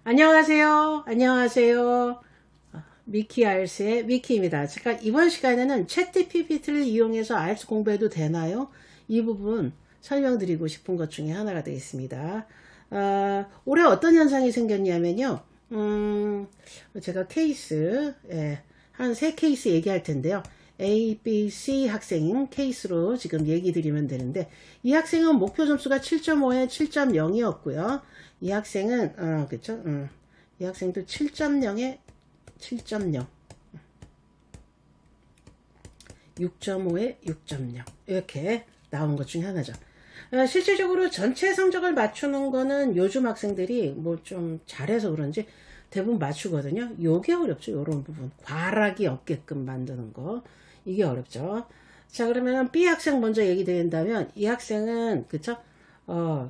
안녕하세요. 안녕하세요. 미키 알스의 미키입니다. 제가 이번 시간에는 챗GPT를 이용해서 알스 공부해도 되나요? 이 부분 설명드리고 싶은 것 중에 하나가 되겠습니다. 올해 어떤 현상이 생겼냐면요. 제가 케이스, 한 세 케이스 얘기할 텐데요. A, B, C 학생 케이스로 지금 얘기 드리면 되는데, 이 학생은 목표 점수가 7.5에 7.0이었고요. 이 학생은, 그쵸? 이 학생도 7.0에 7.0, 6.5에 6.0 이렇게 나온 것 중에 하나죠. 실질적으로 전체 성적을 맞추는 거는 요즘 학생들이 뭐 좀 잘해서 그런지 대부분 맞추거든요. 요게 어렵죠. 요런 부분. 과락이 없게끔 만드는 거. 이게 어렵죠. 자, 그러면 B 학생 먼저 얘기 드린다면, 이 학생은, 그쵸?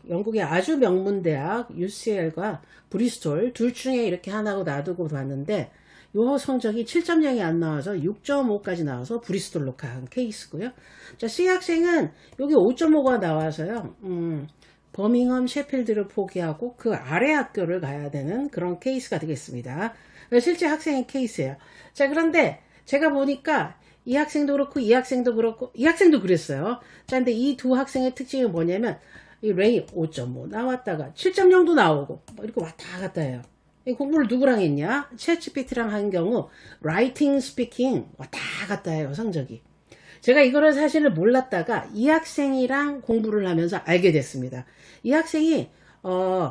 영국의 아주 명문대학 UCL과 브리스톨 둘 중에 이렇게 하나고 놔두고 봤는데, 요 성적이 7.0이 안 나와서 6.5까지 나와서 브리스톨로 간 케이스고요. 자, C 학생은 여기 5.5가 나와서요. 버밍엄 셰필드를 포기하고 그 아래 학교를 가야 되는 그런 케이스가 되겠습니다. 실제 학생의 케이스예요. 자, 그런데 제가 보니까 이 학생도 그렇고 이 학생도 그렇고 이 학생도 그랬어요. 자, 근데 이 두 학생의 특징이 뭐냐면 이 레이 5.5 나왔다가 7.0도 나오고 뭐 이렇게 왔다 갔다 해요. 이 공부를 누구랑 했냐? 챗GPT랑 한 경우 라이팅 스피킹 왔다 갔다 해요, 성적이. 제가 이거를 사실을 몰랐다가 이 학생이랑 공부를 하면서 알게 됐습니다. 이 학생이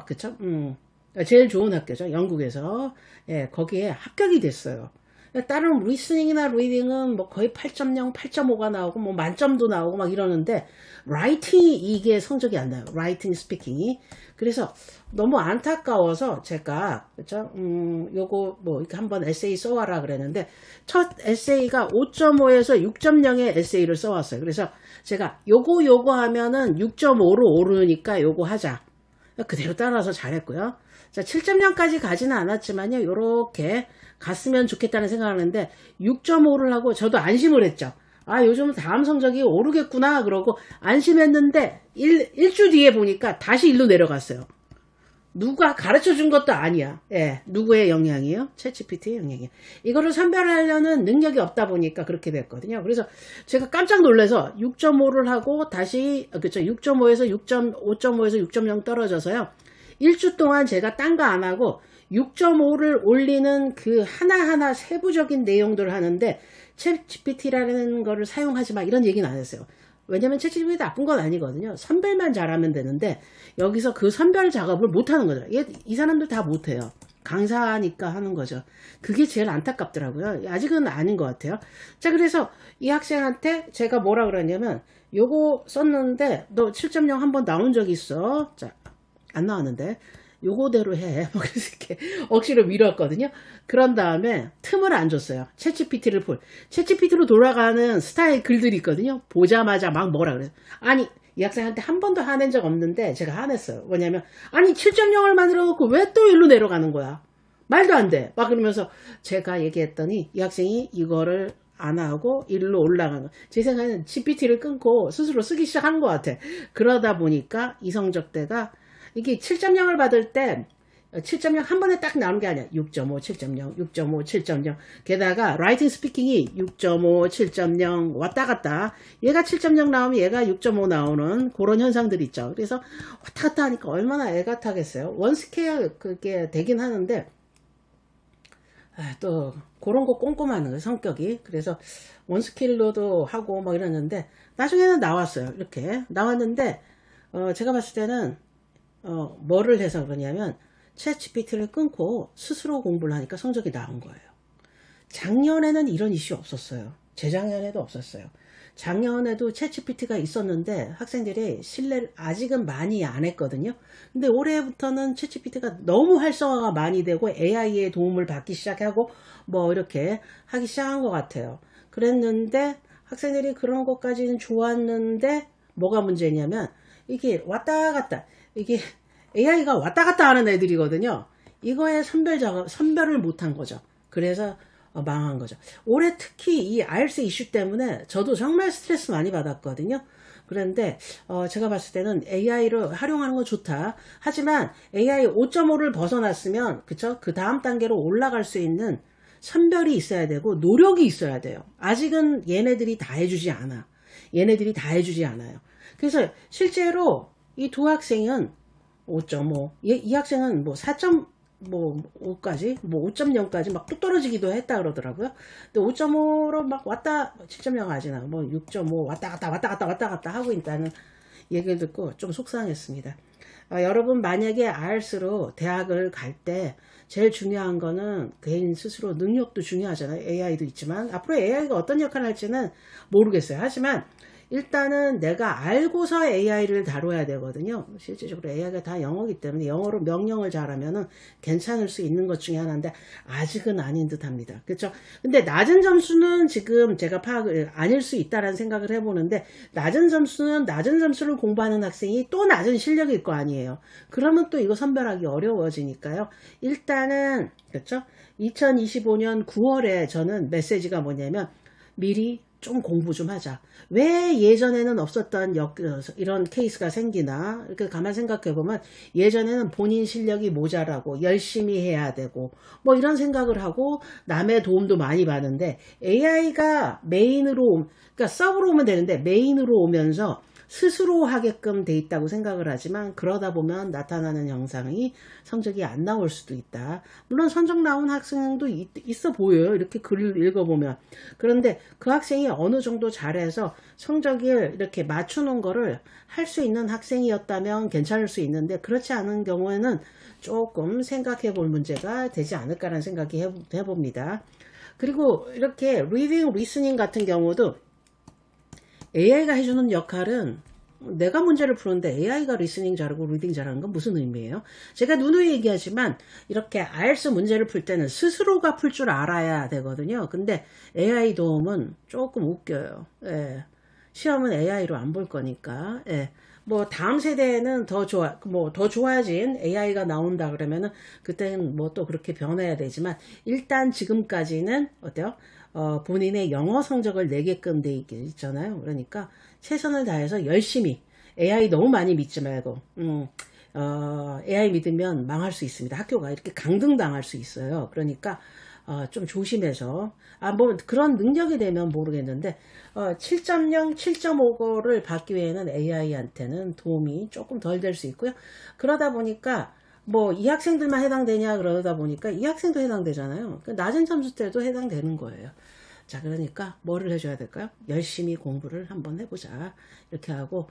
그쵸? 제일 좋은 학교죠. 영국에서. 예, 거기에 합격이 됐어요. 다른 리스닝이나 리딩은 뭐 거의 8.0, 8.5가 나오고 뭐 만점도 나오고 막 이러는데 라이팅이 이게 성적이 안 나요. 라이팅 스피킹이. 그래서 너무 안타까워서 제가 그쵸? 요거 뭐 이렇게 한번 에세이 써와라 그랬는데 첫 에세이가 5.5에서 6.0의 에세이를 써왔어요. 그래서 제가 요거 하면은 6.5로 오르니까 요거 하자. 그대로 따라서 잘했고요. 자, 7.0까지 가지는 않았지만요. 요렇게 갔으면 좋겠다는 생각하는데 6.5를 하고 저도 안심을 했죠. 아, 요즘 다음 성적이 오르겠구나 그러고 안심했는데 일주 뒤에 보니까 다시 일로 내려갔어요. 누가 가르쳐 준 것도 아니야. 예, 누구의 영향이에요? 챗GPT의 영향이에요. 이거를 선별하려는 능력이 없다 보니까 그렇게 됐거든요. 그래서 제가 깜짝 놀라서 6.5를 하고 다시 그쵸 6.5에서 6.5에서 6.0 떨어져서요. 일주 동안 제가 딴 거 안 하고 6.5를 올리는 그 하나하나 세부적인 내용들을 하는데 챗GPT라는 거를 사용하지 마 이런 얘기는 안 했어요. 왜냐면 챗GPT 나쁜 건 아니거든요. 선별만 잘하면 되는데 여기서 그 선별 작업을 못하는 거죠. 이 사람들 다 못해요. 강사니까 하는 거죠. 그게 제일 안타깝더라고요. 아직은 아닌 것 같아요. 자, 그래서 이 학생한테 제가 뭐라 그러냐면 요거 썼는데 너 7.0 한번 나온 적 있어? 자, 안 나왔는데 요거대로 해. 뭐 이렇게 억지로 밀었거든요. 그런 다음에 틈을 안 줬어요. 챗GPT를 챗GPT로 돌아가는 스타일 글들이 있거든요. 보자마자 막 뭐라 그래요. 아니, 이 학생한테 한 번도 화낸 적 없는데 제가 화냈어요. 뭐냐면 아니 7.0을 만들어 놓고 왜 또 일로 내려가는 거야? 말도 안 돼. 막 그러면서 제가 얘기했더니 이 학생이 이거를 안 하고 일로 올라간 거. 제 생각에는 GPT를 끊고 스스로 쓰기 시작한 것 같아. 그러다 보니까 이 성적대가 이게 7.0을 받을 때 7.0 한 번에 딱 나오는 게 아니야. 6.5, 7.0, 6.5, 7.0. 게다가 라이팅 스피킹이 6.5, 7.0 왔다 갔다. 얘가 7.0 나오면 얘가 6.5 나오는 그런 현상들이 있죠. 그래서 왔다 갔다 하니까 얼마나 애가 타겠어요. 원스케어 그게 되긴 하는데 또 그런 거 꼼꼼한 거예요, 성격이. 그래서 원스킬로도 하고 막 이러는데 나중에는 나왔어요. 이렇게 나왔는데 제가 봤을 때는 뭐를 해서 그러냐면 챗GPT를 끊고 스스로 공부를 하니까 성적이 나온 거예요. 작년에는 이런 이슈 없었어요. 재작년에도 없었어요. 작년에도 챗GPT가 있었는데 학생들이 신뢰를 아직은 많이 안 했거든요. 근데 올해부터는 챗GPT가 너무 활성화가 많이 되고 AI의 도움을 받기 시작하고 뭐 이렇게 하기 시작한 것 같아요. 그랬는데 학생들이 그런 것까지는 좋았는데 뭐가 문제냐면 이게 왔다 갔다 이게 AI가 왔다 갔다 하는 애들이거든요. 이거에 선별을 못한 거죠. 그래서 망한 거죠. 올해 특히 이 IELTS 이슈 때문에 저도 정말 스트레스 많이 받았거든요. 그런데 제가 봤을 때는 AI를 활용하는 건 좋다. 하지만 AI 5.5를 벗어났으면 그쵸? 그 다음 단계로 올라갈 수 있는 선별이 있어야 되고 노력이 있어야 돼요. 아직은 얘네들이 다 해주지 않아. 얘네들이 다 해주지 않아요. 그래서 실제로 이 두 학생은 5.5, 이 학생은 뭐 4.5까지, 뭐 5.0까지 막 뚝 떨어지기도 했다 그러더라고요. 근데 5.5로 막 왔다, 7.0 아지나, 뭐 6.5 왔다 갔다 하고 있다는 얘기를 듣고 좀 속상했습니다. 여러분 만약에 IELTS로 대학을 갈 때 제일 중요한 거는 개인 스스로 능력도 중요하잖아요. AI도 있지만 앞으로 AI가 어떤 역할을 할지는 모르겠어요. 하지만 일단은 내가 알고서 AI를 다뤄야 되거든요. 실질적으로 AI가 다 영어이기 때문에 영어로 명령을 잘하면은 괜찮을 수 있는 것 중에 하나인데 아직은 아닌 듯 합니다. 그렇죠? 근데 낮은 점수는 지금 제가 파악을 아닐 수 있다라는 생각을 해보는데 낮은 점수는 낮은 점수를 공부하는 학생이 또 낮은 실력일 거 아니에요. 그러면 또 이거 선별하기 어려워지니까요. 일단은 그렇죠? 2025년 9월에 저는 메시지가 뭐냐면 미리 좀 공부 좀 하자. 왜 예전에는 없었던 이런 케이스가 생기나 이렇게 가만 생각해 보면 예전에는 본인 실력이 모자라고 열심히 해야 되고 뭐 이런 생각을 하고 남의 도움도 많이 받는데 AI가 메인으로 그러니까 서브로 오면 되는데 메인으로 오면서 스스로 하게끔 돼 있다고 생각을 하지만 그러다 보면 나타나는 형상이 성적이 안 나올 수도 있다. 물론 성적 나온 학생도 있어 보여요. 이렇게 글을 읽어보면. 그런데 그 학생이 어느 정도 잘해서 성적을 이렇게 맞추는 거를 할 수 있는 학생이었다면 괜찮을 수 있는데 그렇지 않은 경우에는 조금 생각해 볼 문제가 되지 않을까라는 생각이 해봅니다. 그리고 이렇게 리딩, 리스닝 같은 경우도 AI가 해주는 역할은 내가 문제를 푸는데 AI가 리스닝 잘하고 리딩 잘하는 건 무슨 의미예요? 제가 누누이 얘기하지만 이렇게 IELTS 문제를 풀 때는 스스로가 풀 줄 알아야 되거든요. 근데 AI 도움은 조금 웃겨요. 예. 시험은 AI로 안 볼 거니까. 예. 뭐 다음 세대에는 더 좋아진 AI가 나온다 그러면은 그때는 뭐 또 그렇게 변해야 되지만 일단 지금까지는 어때요? 본인의 영어 성적을 내게끔 돼 있잖아요. 그러니까 최선을 다해서 열심히 AI 너무 많이 믿지 말고 AI 믿으면 망할 수 있습니다. 학교가 이렇게 강등당할 수 있어요. 그러니까 좀 조심해서 뭐 그런 능력이 되면 모르겠는데 7.0, 7.5를 받기 위해는 AI한테는 도움이 조금 덜 될 수 있고요. 그러다 보니까 뭐 이 학생들만 해당되냐 그러다 보니까 이 학생도 해당되잖아요. 낮은 점수 때도 해당되는 거예요. 자, 그러니까 뭐를 해줘야 될까요? 열심히 공부를 한번 해보자. 이렇게 하고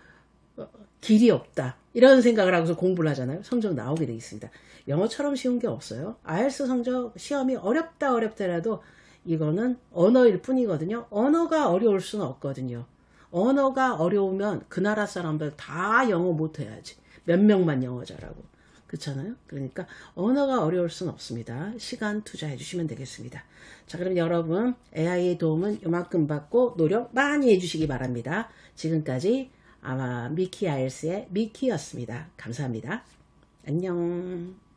길이 없다 이런 생각을 하고서 공부를 하잖아요. 성적 나오게 돼 있습니다. 영어처럼 쉬운 게 없어요. IELTS 성적 시험이 어렵더라도 이거는 언어일 뿐이거든요. 언어가 어려울 수는 없거든요. 언어가 어려우면 그 나라 사람들 다 영어 못해야지. 몇 명만 영어 잘하고. 그렇잖아요. 그러니까 언어가 어려울 수는 없습니다. 시간 투자해 주시면 되겠습니다. 자, 그럼 여러분 AI의 도움은 이만큼 받고 노력 많이 해주시기 바랍니다. 지금까지 아마 미키 IELTS의 미키였습니다. 감사합니다. 안녕.